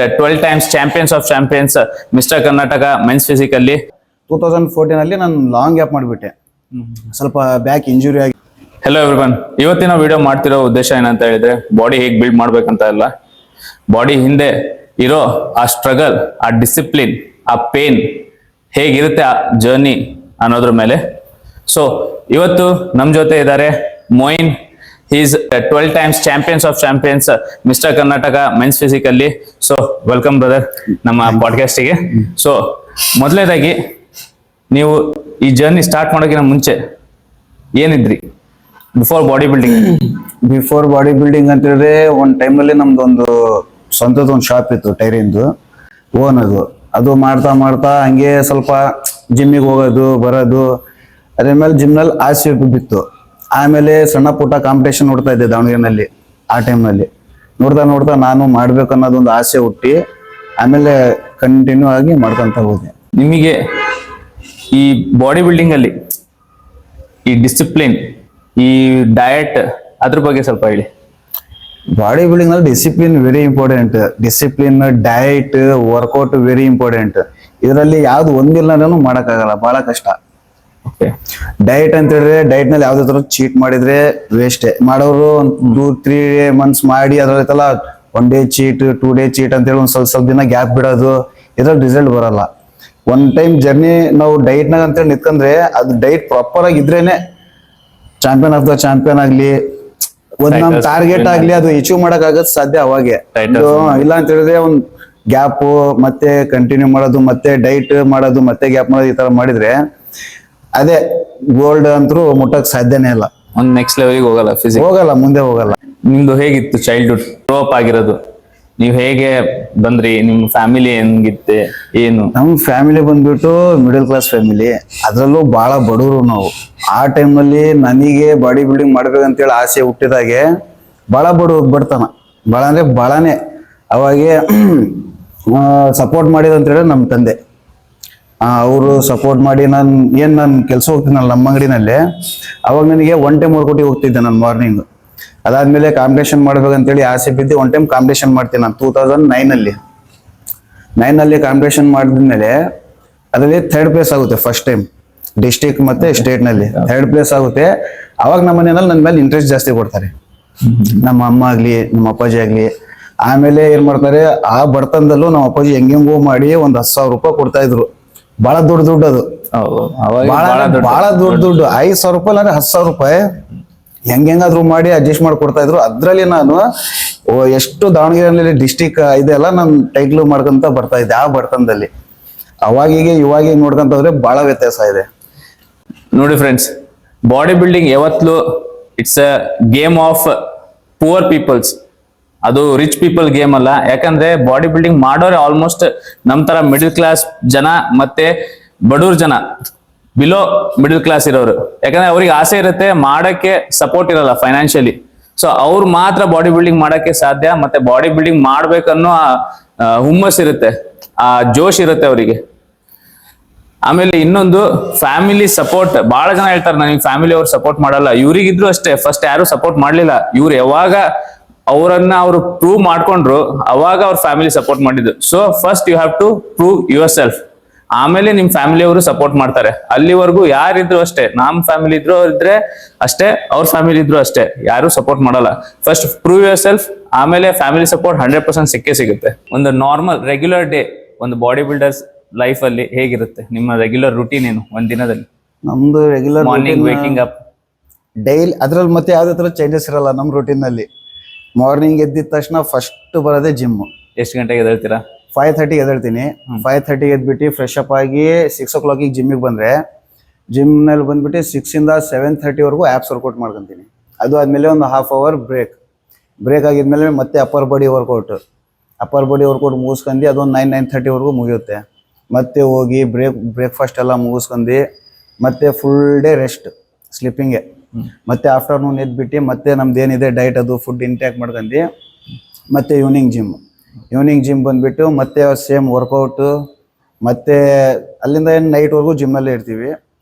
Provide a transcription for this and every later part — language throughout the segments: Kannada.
12 times champions of champions, mister Karnataka men's physically 2014 ಅಲ್ಲಿ ನಾನು ಲಾಂಗ್ ಗ್ಯಾಪ್ ಮಾಡಿಬಿಟ್ಟೆ, ಸ್ವಲ್ಪ ಬ್ಯಾಕ್ ಇಂಜುರಿ ಆಗಿ. ಹೆಲೋ ಎವ್ರಿವನ್, ಇವತ್ತಿನ ವಿಡಿಯೋ ಮಾಡ್ತಿರೋ ಉದ್ದೇಶ ಏನಂತ ಹೇಳಿದ್ರೆ ಬಾಡಿ ಹೇಗೆ ಬಿಲ್ಡ್ ಮಾಡ್ಬೇಕಂತ ಇಲ್ಲ, ಬಾಡಿ ಹಿಂದೆ ಇರೋ ಆ ಸ್ಟ್ರಗಲ್, ಆ ಡಿಸಿಪ್ಲಿನ್, ಆ ಪೇನ್ ಹೇಗಿರುತ್ತೆ ಆ ಜರ್ನಿ ಅನ್ನೋದ್ರ ಮೇಲೆ. ಸೊ ಇವತ್ತು ನಮ್ಮ ಜೊತೆ ಇದ್ದಾರೆ Moin. Is 12 times champions of champions, mister Karnataka men's physically. So welcome brother ನಮ್ಮ ಪಾಡ್ಕಾಸ್ಟಿಗೆ. ಸೊ ಮೊದಲನೇದಾಗಿ ನೀವು ಈ ಜರ್ನಿ ಸ್ಟಾರ್ಟ್ ಮಾಡೋಕ್ಕಿಂತ ಮುಂಚೆ ಏನಿದ್ರಿ before body building? Before body building ಅಂತ ಹೇಳಿದ್ರೆ ಒಂದ್ ಟೈಮಲ್ಲಿ ನಮ್ದೊಂದು ಸ್ವಂತದ ಒಂದು ಶಾಪ್ ಇತ್ತು, ಟೈರಿಂದು ಓನ್. ಅದು ಮಾಡ್ತಾ ಮಾಡ್ತಾ ಹಂಗೆ ಸ್ವಲ್ಪ ಜಿಮ್ಮಿಗೆ ಹೋಗೋದು ಬರೋದು, ಅದ್ರ ಮೇಲೆ ಜಿಮ್ನಲ್ಲಿ ಆಸೆ ಬಿತ್ತು. ಆಮೇಲೆ ಸಣ್ಣ ಪುಟ್ಟ ಕಾಂಪಿಟೇಷನ್ ನೋಡ್ತಾ ಇದ್ದೆ ದಾವಣಗೆರೆನಲ್ಲಿ. ಆ ಟೈಮ್ನಲ್ಲಿ ನೋಡ್ತಾ ನೋಡ್ತಾ ನಾನು ಮಾಡ್ಬೇಕು ಅನ್ನೋದೊಂದು ಆಸೆ ಹುಟ್ಟಿ ಆಮೇಲೆ ಕಂಟಿನ್ಯೂ ಆಗಿ ಮಾಡ್ಕೊಂತ ಹೋದೆ. ನಿಮಗೆ ಈ ಬಾಡಿ ಬಿಲ್ಡಿಂಗ್ ಅಲ್ಲಿ ಈ ಡಿಸಿಪ್ಲಿನ್, ಈ ಡಯಟ್, ಅದ್ರ ಬಗ್ಗೆ ಸ್ವಲ್ಪ ಹೇಳಿ. ಬಾಡಿ ಬಿಲ್ಡಿಂಗ್ ನಲ್ಲಿ discipline very important. Discipline, diet, workout very important. ಇದರಲ್ಲಿ ಯಾವ್ದು ಒಂದಿಲ್ಲ ಮಾಡಕ್ಕಾಗಲ್ಲ, ಬಹಳ ಕಷ್ಟ. ಡಯಟ್ ಅಂತ ಹೇಳಿದ್ರೆ ಡಯಟ್ ನಲ್ಲಿ ಯಾವ್ದೇ ತರ ಚೀಟ್ ಮಾಡಿದ್ರೆ ವೇಸ್ಟ್. ಮಾಡೋರು ಒಂದು 2-3 months ಮಾಡಿ ಅದ್ರಲ್ಲ 1 day ಚೀಟ್, 2 day ಚೀಟ್ ಅಂತ ಹೇಳಿ ಒಂದ್ ಸ್ವಲ್ಪ ದಿನ ಗ್ಯಾಪ್ ಬಿಡೋದು, ಇದ್ರಲ್ಲಿ ರಿಸಲ್ಟ್ ಬರಲ್ಲ. ಒನ್ ಟೈಮ್ ಜರ್ನಿ ನಾವು ಡಯಟ್ ನಾಗ ಅಂತೇಳಿ ನಿಂತ್ಕೊಂಡ್ರೆ ಅದು ಡಯಟ್ ಪ್ರಾಪರ್ ಆಗಿದ್ರೇನೆ ಚಾಂಪಿಯನ್ ಆಫ್ ದ ಚಾಂಪಿಯನ್ ಆಗ್ಲಿ, ಒಂದ್ ನಮ್ ಟಾರ್ಗೆಟ್ ಆಗ್ಲಿ ಅದು ಅಚೀವ್ ಮಾಡಕ್ ಆಗದ್ ಸಾಧ್ಯ ಅವಾಗೆ. ಇಲ್ಲ ಅಂತ ಹೇಳಿದ್ರೆ ಒಂದ್ ಗ್ಯಾಪ್ ಮತ್ತೆ ಕಂಟಿನ್ಯೂ ಮಾಡೋದು, ಮತ್ತೆ ಡೈಟ್ ಮಾಡೋದು, ಮತ್ತೆ ಗ್ಯಾಪ್ ಮಾಡೋದು, ಈ ತರ ಮಾಡಿದ್ರೆ ಅದೇ ಗೋಲ್ಡ್ ಅಂತೂ ಮುಟ್ಟಕ್ ಸಾಧ್ಯನೇ ಇಲ್ಲ. ಒಂದ್ ನೆಕ್ಸ್ಟ್ ಲೆವೆಲ್ಗೆ ಹೋಗಲ್ಲ, ಫಿಸಿಕ್ಸ್ ಹೋಗಲ್ಲ, ಮುಂದೆ ಹೋಗಲ್ಲ. ನಿಮ್ದು ಹೇಗಿತ್ತು ಚೈಲ್ಡ್ಹುಡ್, ಗ್ರೋ ಅಪ್ ಆಗಿರೋದು? ನೀವ್ ಹೇಗೆ ಬಂದ್ರಿ? ನಿಮ್ ಫ್ಯಾಮಿಲಿ ಹೆಂಗಿತ್ತೆ, ಏನು? ನಮ್ ಫ್ಯಾಮಿಲಿ ಬಂದ್ಬಿಟ್ಟು ಮಿಡಲ್ ಕ್ಲಾಸ್ ಫ್ಯಾಮಿಲಿ, ಅದ್ರಲ್ಲೂ ಬಹಳ ಬಡವರು ನಾವು. ಆ ಟೈಮ್ನಲ್ಲಿ ನನಗೆ ಬಾಡಿ ಬಿಲ್ಡಿಂಗ್ ಮಾಡ್ಬೇಕಂತೇಳಿ ಆಸೆ ಹುಟ್ಟಿದಾಗೆ ಬಹಳ ಬಡತನ, ಬಹಳ ಅಂದ್ರೆ ಬಹಳನೇ. ಅವಾಗೆ ಸಪೋರ್ಟ್ ಮಾಡಿದಂತೇಳಿ ನಮ್ಮ ತಂದೆ. ಅವರು ಸಪೋರ್ಟ್ ಮಾಡಿ ನಾನು ಕೆಲಸ ಹೋಗ್ತೀನಲ್ಲ ನಮ್ಮ ಅಂಗಡಿನಲ್ಲಿ, ಅವಾಗ ನನಗೆ 1 time ವರ್ಕೌಟಿಗೆ ಹೋಗ್ತಿದ್ದೆ ನಾನು ಮಾರ್ನಿಂಗ್. ಅದಾದ್ಮೇಲೆ ಕಾಂಪಿಟೇಷನ್ ಮಾಡ್ಬೇಕಂತೇಳಿ ಆಸೆ ಬಿದ್ದು 1 time ಕಾಂಪಿಟೇಷನ್ ಮಾಡ್ತೀನಿ ನಾನು 2009 ಕಾಂಪಿಟೇಷನ್ ಮಾಡಿದ್ಮೇಲೆ ಅದರಲ್ಲಿ 3rd place ಆಗುತ್ತೆ. ಫಸ್ಟ್ ಟೈಮ್ ಡಿಸ್ಟ್ರಿಕ್ಟ್ ಮತ್ತೆ ಸ್ಟೇಟ್ ನಲ್ಲಿ 3rd place ಆಗುತ್ತೆ. ಅವಾಗ ನಮ್ಮ ಮನೆಯಲ್ಲಿ ನನ್ನ ಮೇಲೆ ಇಂಟ್ರೆಸ್ಟ್ ಜಾಸ್ತಿ ಕೊಡ್ತಾರೆ, ನಮ್ಮ ಅಮ್ಮ ಆಗ್ಲಿ ನಮ್ಮ ಅಪ್ಪಾಜಿ ಆಗ್ಲಿ. ಆಮೇಲೆ ಏನ್ ಮಾಡ್ತಾರೆ, ಆ ಬಡತನದಲ್ಲೂ ನಮ್ಮ ಅಪ್ಪಾಜಿ ಹೆಂಗೋ ಮಾಡಿ ಒಂದ್ 10,000 ರೂಪಾಯಿ ಕೊಡ್ತಾ ಇದ್ರು. ಬಹಳ ದುಡ್ಡು ಅದು, ಬಹಳ ದುಡ್ಡು. 5,000 ರೂಪಾಯಿ ಅಂದ್ರೆ 10,000 ರೂಪಾಯಿ ಹೆಂಗಾದ್ರು ಮಾಡಿ ಅಡ್ಜಸ್ಟ್ ಮಾಡಿ ಕೊಡ್ತಾ ಇದ್ರು. ಅದ್ರಲ್ಲಿ ನಾನು ಎಷ್ಟು ದಾವಣಗೆರೆಯಲ್ಲಿ ಡಿಸ್ಟಿಕ್ ಇದೆಲ್ಲ ನಾನು ಟೈಟ್ಲ್ ಮಾಡ್ಕೊಂತ ಬರ್ತಾ ಇದ್ದೆ ಆ ಬಡತನದಲ್ಲಿ. ಅವಾಗಿಗೆ ಇವಾಗ ನೋಡ್ಕೊಂತ ಹೋದ್ರೆ ಬಹಳ ವ್ಯತ್ಯಾಸ ಇದೆ. ನೋಡಿ ಫ್ರೆಂಡ್ಸ್, ಬಾಡಿ ಬಿಲ್ಡಿಂಗ್ ಯಾವತ್ತೂ it's a game of poor peoples, ಅದು ರಿಚ್ ಪೀಪಲ್ ಗೇಮ್ ಅಲ್ಲ. ಯಾಕಂದ್ರೆ ಬಾಡಿ ಬಿಲ್ಡಿಂಗ್ ಮಾಡೋರೆ ಆಲ್ಮೋಸ್ಟ್ ನಮ್ ತರ ಮಿಡಲ್ ಕ್ಲಾಸ್ ಜನ ಮತ್ತೆ ಬಡವ್ರ ಜನ, ಬಿಲೋ ಮಿಡಲ್ ಕ್ಲಾಸ್ ಇರೋರು. ಯಾಕಂದ್ರೆ ಅವ್ರಿಗೆ ಆಸೆ ಇರುತ್ತೆ, ಮಾಡಕ್ಕೆ ಸಪೋರ್ಟ್ ಇರಲ್ಲ ಫೈನಾನ್ಷಿಯಲಿ. ಸೊ ಅವ್ರು ಮಾತ್ರ ಬಾಡಿ ಬಿಲ್ಡಿಂಗ್ ಮಾಡಕ್ಕೆ ಸಾಧ್ಯ, ಮತ್ತೆ ಬಾಡಿ ಬಿಲ್ಡಿಂಗ್ ಮಾಡ್ಬೇಕನ್ನೋ ಹುಮ್ಮಸ್ ಇರುತ್ತೆ, ಆ ಜೋಶ್ ಇರುತ್ತೆ ಅವರಿಗೆ. ಆಮೇಲೆ ಇನ್ನೊಂದು ಫ್ಯಾಮಿಲಿ ಸಪೋರ್ಟ್. ಬಹಳ ಜನ ಹೇಳ್ತಾರೆ ನನಗೆ ಫ್ಯಾಮಿಲಿ ಅವ್ರು ಸಪೋರ್ಟ್ ಮಾಡಲ್ಲ. ಇವ್ರಿಗಿದ್ರು ಅಷ್ಟೇ, ಫಸ್ಟ್ ಯಾರು ಸಪೋರ್ಟ್ ಮಾಡ್ಲಿಲ್ಲ. ಇವ್ರು ಯಾವಾಗ ಅವರನ್ನ ಅವರು ಪ್ರೂವ್ ಮಾಡ್ಕೊಂಡ್ರು ಅವಾಗ ಅವ್ರ ಫ್ಯಾಮಿಲಿ ಸಪೋರ್ಟ್ ಮಾಡಿದ್ರು. So first you have to prove yourself, ಆಮೇಲೆ ನಿಮ್ ಫ್ಯಾಮಿಲಿ ಅವರು ಸಪೋರ್ಟ್ ಮಾಡ್ತಾರೆ. ಅಲ್ಲಿವರೆಗೂ ಯಾರಿದ್ರು ಅಷ್ಟೇ, ನಮ್ ಫ್ಯಾಮಿಲಿ ಇದ್ರೆ ಅಷ್ಟೇ, ಅವ್ರ ಫ್ಯಾಮಿಲಿ ಇದ್ರು ಅಷ್ಟೇ, ಯಾರು ಸಪೋರ್ಟ್ ಮಾಡಲ್ಲ. ಫಸ್ಟ್ ಪ್ರೂವ್ ಯುವರ್ ಸೆಲ್ಫ್, ಆಮೇಲೆ ಫ್ಯಾಮಿಲಿ ಸಪೋರ್ಟ್ 100% ಸಿಕ್ಕೇ ಸಿಗುತ್ತೆ. ಒಂದು ನಾರ್ಮಲ್ ರೆಗ್ಯುಲರ್ ಡೇ ಒಂದು ಬಾಡಿ ಬಿಲ್ಡರ್ಸ್ ಲೈಫ್ ಅಲ್ಲಿ ಹೇಗಿರುತ್ತೆ? ನಿಮ್ಮ ರೆಗ್ಯುಲರ್ ರುಟೀನ್ ಏನು ಒಂದ್ ದಿನದಲ್ಲಿ? ನಮ್ದು regular morning waking up daily, ಅದ್ರಲ್ಲಿ ಮತ್ತೆ ಯಾವ್ದೇ ತರ ಚೇಂಜಸ್ ಇರಲ್ಲ ನಮ್ ರೂಟೀನ್ ನಲ್ಲಿ. ಮಾರ್ನಿಂಗ್ ಎದ್ದಿದ ತಕ್ಷಣ ಫಸ್ಟ್ ಬರೋದೇ ಜಿಮ್. ಎಷ್ಟು ಗಂಟೆಗೆ ಎದ್ದೇಳ್ತೀರಾ? 5:30 ಎದ್ದೇಳ್ತೀನಿ. 5:30 ಎದ್ಬಿಟ್ಟು ಫ್ರೆಶ್ ಅಪ್ ಆಗಿ 6 o'clock ಜಿಮ್ಮಿಗೆ ಬಂದ್ರೆ, ಜಿಮ್ ನಲ್ಲಿ ಬಂದ್ಬಿಟ್ಟು 6 ಇಂದ 7:30 ವರೆಗೂ ಆಪ್ಸ್ ವರ್ಕೌಟ್ ಮಾಡ್ಕೊಂತೀನಿ. ಅದು ಆದ್ಮೇಲೆ ಒಂದು 1/2 hour ಬ್ರೇಕ್ ಆಗಿದ್ಮೇಲೆ ಮತ್ತೆ ಅಪ್ಪರ್ ಬಾಡಿ ವರ್ಕೌಟ್ ಮುಗಿಸ್ಕೊಂಡು ಅದೊಂದು 9-9:30 ವರೆಗೂ ಮುಗಿಯುತ್ತೆ. ಮತ್ತೆ ಹೋಗಿ ಬ್ರೇಕ್ಫಾಸ್ಟ್ ಎಲ್ಲ ಮುಗಿಸ್ಕೊಂಡು ಮತ್ತೆ ಫುಲ್ ಡೇ ರೆಸ್ಟ್, ಸ್ಲೀಪಿಂಗ್ಗೆ. ಮತ್ತೆ ಆಫ್ಟರ್ನೂನ್ ಎದ್ಬಿಟ್ಟು ಮತ್ತೆ ನಮ್ದು ಏನಿದೆ ಡೈಟ್ ಅದು ಫುಡ್ ಇಂಟ್ಯಾಕ್ ಮಾಡ್ಕೊಂಡು ಮತ್ತೆ ಈವ್ನಿಂಗ್ ಜಿಮ್ ಬಂದ್ಬಿಟ್ಟು ಮತ್ತೆ ಸೇಮ್ ವರ್ಕೌಟ್. ಮತ್ತೆ ಅಲ್ಲಿಂದ ಏನು ನೈಟ್ವರೆಗೂ ಜಿಮ್ನಲ್ಲೇ ಇರ್ತೀವಿ.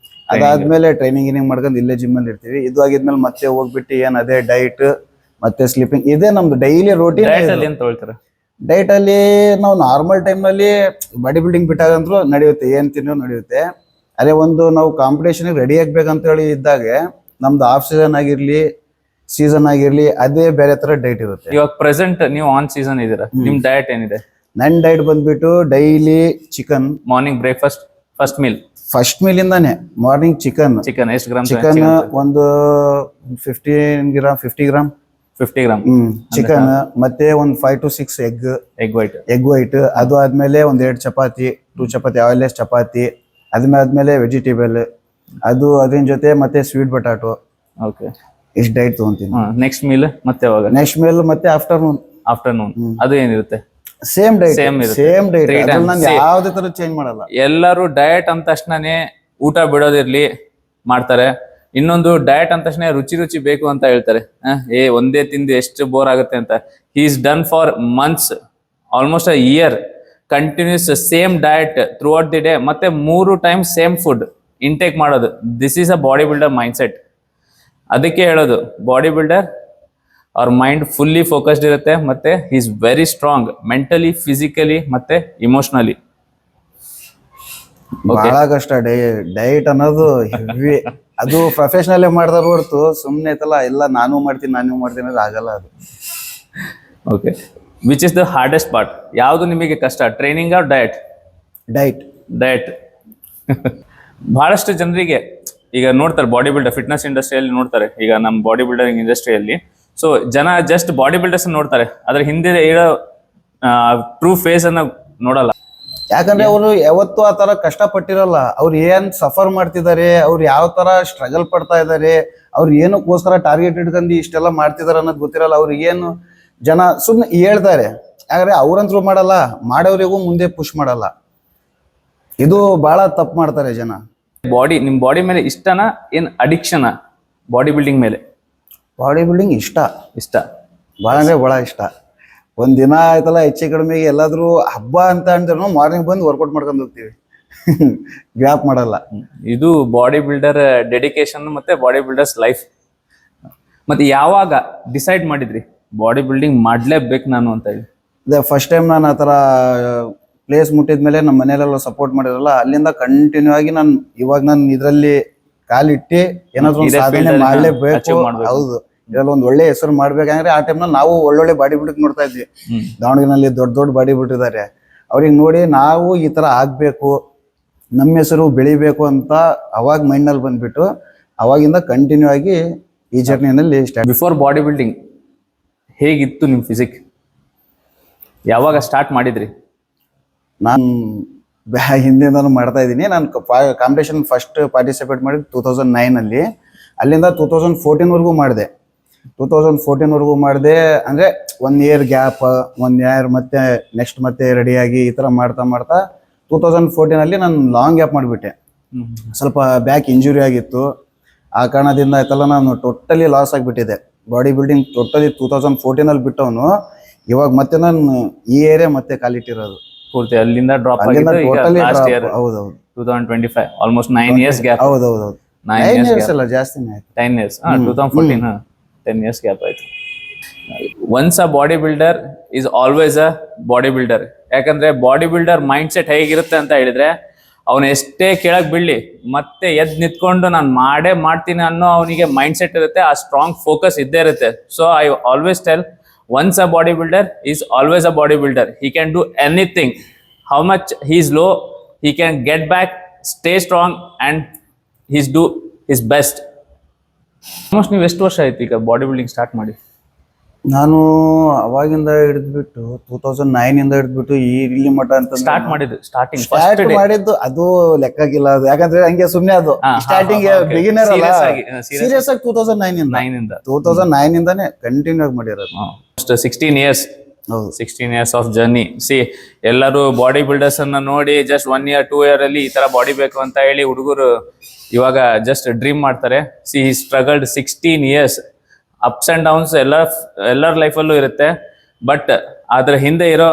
ಅದಾದ್ಮೇಲೆ ಟ್ರೈನಿಂಗ್ ಮಾಡ್ಕೊಂಡು ಇಲ್ಲೇ ಜಿಮ್ಮಲ್ಲಿ ಇರ್ತೀವಿ. ಇದು ಆಗಿದ್ಮೇಲೆ ಮತ್ತೆ ಹೋಗ್ಬಿಟ್ಟು ಏನ್ ಅದೇ ಡೈಟ್ ಮತ್ತೆ ಸ್ಲೀಪಿಂಗ್, ಇದೇ ನಮ್ದು ಡೈಲಿ ರೋಟೀನ್. ಡೈಟ್ ಅಲ್ಲಿ ನಾವು ನಾರ್ಮಲ್ ಟೈಮ್ನಲ್ಲಿ ಬಾಡಿ ಬಿಲ್ಡಿಂಗ್ ಬಿಟ್ಟಾಗಂದ್ರೂ ನಡೆಯುತ್ತೆ, ಏನ್ ತಿನ್ನೋ ನಡೆಯುತ್ತೆ. ಅದೇ ಒಂದು ನಾವು ಕಾಂಪಿಟೇಷನ್ ರೆಡಿ ಆಗ್ಬೇಕಂತ ಹೇಳಿ ಇದ್ದಾಗ ನಮ್ದು ಆಫ್ ಸೀಸನ್ ಆಗಿರ್ಲಿ ಅದೇ ಬೇರೆ ತರ ಡೈಟ್ ಇರುತ್ತೆ. ಇವಾಗ ಪ್ರೆಸೆಂಟ್ ನೀವು ಆನ್ ಸೀಸನ್ ಇದೀರಾ, ನಿಮ್ ಡಯಟ್ ಏನಿದೆ? ನನ್ನ ಡೈಟ್ ಬಂದ್ಬಿಟ್ಟು daily chicken. Morning breakfast, first meal ಇಂದಾನೆ ಮಾರ್ನಿಂಗ್ ಚಿಕನ್ ಎಷ್ಟು ಗ್ರಾಮ್? ಚಿಕನ್ ಒಂದು 50 ಗ್ರಾಮ್ ಚಿಕನ್, ಮತ್ತೆ ಒಂದು 5 to 6 ಎಗ್ ವೈಟ್. ಅದು ಆದ್ಮೇಲೆ ಒಂದ್ 2 ಚಪಾತಿ, 2 ಚಪಾತಿ ಆಯಿಲ್ಲೆಸ್ ಚಪಾತಿ. ಅದಾದ್ಮೇಲೆ ವೆಜಿಟೇಬಲ್, ಅದು ಅದ್ರ ಜೊತೆ ಮತ್ತೆ ಸ್ವೀಟ್ ಬಟಾಟೋ. ಓಕೆ, ಇಷ್ಟು ಡೈಟ್ ತಗೊಂತೀನಿ. ನೆಕ್ಸ್ಟ್ ಮೀಲ್ ಮತ್ತೆ ಯಾವಾಗ? ನೆಕ್ಸ್ಟ್ ಮೀಲ್ ಮತ್ತೆ ಆಫ್ಟರ್ನೂನ್. ಅದು ಏನಿರುತ್ತೆ? ಸೇಮ್ ಡೈಟ್. Three times. ನಾನು ಯಾವ್ದೇ ತರ ಚೇಂಜ್ ಮಾಡಲ್ಲ. ಎಲ್ಲರೂ ಡಯಟ್ ಅಂದ ತಕ್ಷಣನೇ ಊಟ ಬಿಡೋದಿರ್ಲಿ ಮಾಡ್ತಾರೆ. ಇನ್ನೊಂದು ಡಯಟ್ ಅಂದ ತಕ್ಷಣ ರುಚಿ ಬೇಕು ಅಂತ ಹೇಳ್ತಾರೆ. ಒಂದೇ ತಿಂದು ಎಷ್ಟು ಬೋರ್ ಆಗುತ್ತೆ ಅಂತ. He is done for months, almost a year, continues same diet throughout the day, ಮತ್ತೆ 3 times ಸೇಮ್ ಫುಡ್ ಇಂಟೇಕ್ ಮಾಡೋದು. This is a body builder mindset. ಅದಕ್ಕೆ ಹೇಳೋದು ಬಾಡಿ ಬಿಲ್ಡರ್ ಅವ್ರ ಮೈಂಡ್ ಫುಲ್ಲಿ ಫೋಕಸ್ಡ್ ಇರುತ್ತೆ, ಮತ್ತೆ he is very strong mentally, physically ಮತ್ತೆ ಇಮೋಷನಲಿ. ಬಹಳ ಕಷ್ಟ ಡೈಟ್ ಅನ್ನೋದು ಹೆವಿ. ಅದು ಪ್ರೊಫೆಷನಲ್ ಮಾಡ್ದಾರ ಹೊರತು ಸುಮ್ನೆ ಐತಲ್ಲ ಎಲ್ಲ ನಾನು ಮಾಡ್ತೀನಿ ಅನ್ನೋದು ಆಗಲ್ಲ ಅದು. Okay, which is the hardest part? ಯಾವುದು ನಿಮಗೆ ಕಷ್ಟ, ಟ್ರೈನಿಂಗ್ ಆರ್ ಡಯಟ್? ಡಯಟ್. ಬಹಳಷ್ಟು ಜನರಿಗೆ ಈಗ ನೋಡ್ತಾರೆ ಬಾಡಿ ಬಿಲ್ಡರ್, ಫಿಟ್ನೆಸ್ ಇಂಡಸ್ಟ್ರಿಯಲ್ಲಿ ನೋಡ್ತಾರೆ. ಈಗ ನಮ್ಮ ಬಾಡಿ ಬಿಲ್ಡರಿಂಗ್ ಇಂಡಸ್ಟ್ರಿಯಲ್ಲಿ ಸೊ ಜನ ಜಸ್ಟ್ ಬಾಡಿ ಬಿಲ್ಡರ್ಸ್ ನೋಡ್ತಾರೆ, ಅದ್ರ ಹಿಂದೆ ಇರೋ ಟ್ರೂ ಫೇಸ್ ಅನ್ನ ನೋಡಲ್ಲ. ಯಾಕಂದ್ರೆ ಅವರು ಯಾವತ್ತೂ ಆ ತರ ಕಷ್ಟ ಪಟ್ಟಿರಲ್ಲ. ಅವ್ರು ಏನ್ ಸಫರ್ ಮಾಡ್ತಿದ್ದಾರೆ, ಅವ್ರು ಯಾವ ತರ ಸ್ಟ್ರಗಲ್ ಪಡ್ತಾ ಇದಾರೆ, ಅವ್ರು ಏನಕ್ಕೋಸ್ಕರ ಟಾರ್ಗೆಟ್ ಇಟ್ಕೊಂಡು ಇಷ್ಟೆಲ್ಲ ಮಾಡ್ತಿದಾರೆ ಅನ್ನೋದು ಗೊತ್ತಿರಲ್ಲ. ಅವ್ರಿಗೆ ಏನು ಜನ ಸುಮ್ಮನೆ ಹೇಳ್ತಾರೆ, ಯಾಕಂದ್ರೆ ಅವ್ರಂತರೂ ಮಾಡಲ್ಲ, ಮಾಡೋರಿಗೂ ಮುಂದೆ ಪುಷ್ ಮಾಡಲ್ಲ. ಇದು ಬಹಳ ತಪ್ಪು ಮಾಡ್ತಾರೆ ಜನ. ನಿಮ್ ಬಾಡಿ ಮೇಲೆ ಇಷ್ಟನಾ ಏನ್ ಅಡಿಕ್ಷನ್ ಬಾಡಿ ಬಿಲ್ಡಿಂಗ್ ಮೇಲೆ? ಬಾಡಿ ಬಿಲ್ಡಿಂಗ್ ಇಷ್ಟ ಭಾಳ ಅಂದ್ರೆ ಭಾಳ ಇಷ್ಟ. ಒಂದ್ ದಿನ ಆಯ್ತಲ್ಲ ಹೆಚ್ಚು ಕಡಿಮೆಗೆ ಎಲ್ಲಾದ್ರೂ ಹಬ್ಬ ಅಂತ ಅಂದ್ರೆ ಮಾರ್ನಿಂಗ್ ಬಂದು ವರ್ಕೌಟ್ ಮಾಡ್ಕೊಂಡು ಹೋಗ್ತೀವಿ. ಗ್ಯಾಪ್ ಮಾಡಲ್ಲ. ಇದು ಬಾಡಿ ಬಿಲ್ಡರ್ ಡೆಡಿಕೇಶನ್ ಮತ್ತೆ ಬಾಡಿ ಬಿಲ್ಡರ್ಸ್ ಲೈಫ್. ಮತ್ತೆ ಯಾವಾಗ ಡಿಸೈಡ್ ಮಾಡಿದ್ರಿ ಬಾಡಿ ಬಿಲ್ಡಿಂಗ್ ಮಾಡ್ಲೇಬೇಕು ನಾನು ಅಂತ ಹೇಳಿ? ಫಸ್ಟ್ ಟೈಮ್ ನಾನು ಆ ಥರ ಪ್ಲೇಸ್ ಮುಟ್ಟಿದ್ಮೇಲೆ ನಮ್ಮ ಮನೆಯಲ್ಲೆಲ್ಲ ಸಪೋರ್ಟ್ ಮಾಡಿರಲ್ಲ, ಅಲ್ಲಿಂದ ಕಂಟಿನ್ಯೂ ಆಗಿ ನಾನು ಇದರಲ್ಲಿ ಕಾಲಿಟ್ಟು ಏನಾದ್ರು ಒಂದು ಸಾಧನೆ ಮಾಡ್ಲೇಬೇಕು. ಹೌದು, ಇದ್ರಲ್ಲಿ ಒಂದು ಒಳ್ಳೆ ಹೆಸರು ಮಾಡ್ಬೇಕಂದ್ರೆ ಆ ಟೈಮ್ನ ನಾವು ಒಳ್ಳೊಳ್ಳೆ ಬಾಡಿ ಬಿಲ್ಡಿಂಗ್ ನೋಡ್ತಾ ಇದ್ವಿ. ದಾವಣಗೆರೆಯಲ್ಲಿ ದೊಡ್ಡ ಬಾಡಿ ಬಿಟ್ಟಿದ್ದಾರೆ. ಅವ್ರಿಗೆ ನೋಡಿ ನಾವು ಈ ತರ ಆಗ್ಬೇಕು, ನಮ್ಮ ಹೆಸರು ಬೆಳಿಬೇಕು ಅಂತ ಅವಾಗ ಮೈಂಡ್ನಲ್ಲಿ ಬಂದ್ಬಿಟ್ಟು ಅವಾಗಿಂದ ಕಂಟಿನ್ಯೂ ಆಗಿ ಈ ಜರ್ನಿನಲ್ಲಿ ಸ್ಟಾರ್ಟ್. ಬಿಫೋರ್ ಬಾಡಿ ಬಿಲ್ಡಿಂಗ್ ಹೇಗಿತ್ತು ನಿಮ್ ಫಿಸಿಕ್? ಯಾವಾಗ ಸ್ಟಾರ್ಟ್ ಮಾಡಿದ್ರಿ? ನಾನು ಹಿಂದಿಂದನೂ ಮಾಡ್ತಾ ಇದ್ದೀನಿ. ನಾನು ಕಾಂಪಿಟೇಷನ್ ಫಸ್ಟ್ ಪಾರ್ಟಿಸಿಪೇಟ್ ಮಾಡಿದ್ದು 2009 ಅಲ್ಲಿಂದ 2014 ಮಾಡಿದೆ. 2014 ಮಾಡಿದೆ ಅಂದ್ರೆ 1 year ಗ್ಯಾಪ್, 1 year ಮತ್ತೆ ನೆಕ್ಸ್ಟ್ ಮತ್ತೆ ರೆಡಿಯಾಗಿ ಈ ಥರ ಮಾಡ್ತಾ 2014 ನಾನು ಲಾಂಗ್ ಗ್ಯಾಪ್ ಮಾಡಿಬಿಟ್ಟೆ. ಸ್ವಲ್ಪ ಬ್ಯಾಕ್ ಇಂಜುರಿ ಆಗಿತ್ತು. ಆ ಕಾರಣದಿಂದ ಆಯ್ತಲ್ಲ ನಾನು ಟೋಟಲಿ ಲಾಸ್ ಆಗಿಬಿಟ್ಟಿದ್ದೆ. ಬಾಡಿ ಬಿಲ್ಡಿಂಗ್ ಟೋಟಲಿ 2014 ಬಿಟ್ಟವನು ಇವಾಗ ಮತ್ತೆ ನಾನು ಈ ಏರಿಯಾ ಮತ್ತೆ ಕಾಲಿಟ್ಟಿರೋದು ಪೂರ್ತಿ. ಅಲ್ಲಿಂದ ಡ್ರಾಪ್ ಟೋಟಲಿ. ಹೌದೌದು, 2025 ಆಲ್ಮೋಸ್ಟ್ 9 years ಗ್ಯಾಪ್. ಹೌದೌದು, 9 years ಅಲ್ಲ ಜಾಸ್ತಿನೇ ಆಯ್ತು. 10 years. 2014 10 years ಗ್ಯಾಪ್ ಆಯ್ತು. Once a body builder is always a body builder. ಯಾಕಂದ್ರೆ ಬಾಡಿ ಬಿಲ್ಡರ್ ಮೈಂಡ್ ಸೆಟ್ ಹೇಗಿರುತ್ತೆ ಅಂತ ಹೇಳಿದ್ರೆ, ಅವನು ಎಷ್ಟೇ ಕೆಳಗ್ ಬೀಳಿ ಮತ್ತೆ ಎದ್ ನಿಂತ್ಕೊಂಡು ನಾನು ಮಾಡೇ ಮಾಡ್ತೀನಿ ಅನ್ನೋ ಅವನಿಗೆ ಮೈಂಡ್ ಸೆಟ್ ಇರುತ್ತೆ. ಆ ಸ್ಟ್ರಾಂಗ್ ಫೋಕಸ್ ಇದ್ದೇ ಇರುತ್ತೆ. So I always tell, once a bodybuilder is always a bodybuilder. He can do anything. How much he is low, he can get back, stay strong, and he's do his best. Almost ನೀವು ಎಷ್ಟು ವರ್ಷ ಆಯ್ತು ಈಗ ಬಾಡಿ ಬಿಲ್ಡಿಂಗ್ ಸ್ಟಾರ್ಟ್ ಮಾಡಿ? ನಾನು ಅವಾಗಿಂದ ಹಿಡಿದ್ಬಿಟ್ಟು 2009 ಇಂದ ಹಿಡಿದ್ಬಿಟ್ಟು ಇಲ್ಲಿ ಮಠ ಅಂತ ಸ್ಟಾರ್ಟ್ ಮಾಡಿದ್ದು. ಸ್ಟಾರ್ಟ್ ಮಾಡಿದ್ದು ಅದು ಲೆಕ್ಕಾಗಿಲ್ಲ ಅದು, ಯಾಕಂದ್ರೆ ಹಂಗೆ ಸುಮ್ನೆ ಅದು ಸ್ಟಾರ್ಟಿಂಗ್ ಬಿಗಿನರ್ ಅಲ್ಲ. ಸೀರಿಯಸ್ ಆಗಿ 2009 ಇಂದಾನೆ ಕಂಟಿನ್ಯೂ ಆಗಿ ಮಾಡಿರೋದು. 16 years. ಹೌದು, 16 years ಆಫ್ ಜರ್ನಿ. ಎಲ್ಲರೂ ಬಾಡಿ ಬಿಲ್ಡರ್ಸ್ ಅನ್ನ ನೋಡಿ ಜಸ್ಟ್ 1 year 2 year ಅಲ್ಲಿ ಈ ತರ ಬಾಡಿ ಬೇಕು ಅಂತ ಹೇಳಿ ಹುಡುಗರು ಇವಾಗ ಜಸ್ಟ್ ಡ್ರೀಮ್ ಮಾಡ್ತಾರೆ. He struggled 16 years. Ups and downs ಎಲ್ಲರ ಲೈಫಲ್ಲೂ ಇರುತ್ತೆ. ಬಟ್ ಅದ್ರ ಹಿಂದೆ ಇರೋ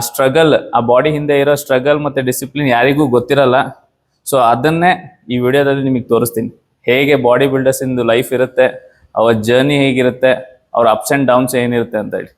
ಸ್ಟ್ರಗಲ್, ಆ ಬಾಡಿ ಹಿಂದೆ ಇರೋ ಸ್ಟ್ರಗಲ್ ಮತ್ತೆ ಡಿಸಿಪ್ಲಿನ್ ಯಾರಿಗೂ ಗೊತ್ತಿರಲ್ಲ. ಸೊ ಅದನ್ನೇ ಈ ವಿಡಿಯೋದಲ್ಲಿ ನಿಮಗೆ ತೋರಿಸ್ತೀನಿ, ಹೇಗೆ ಬಾಡಿ ಬಿಲ್ಡರ್ಸ್ ಇಂದು ಲೈಫ್ ಇರುತ್ತೆ, ಅವರ ಜರ್ನಿ ಹೇಗಿರುತ್ತೆ, ಅವ್ರ ಅಪ್ಸ್ ಅಂಡ್ ಡೌನ್ಸ್ ಏನಿರುತ್ತೆ ಅಂತ ಹೇಳಿ.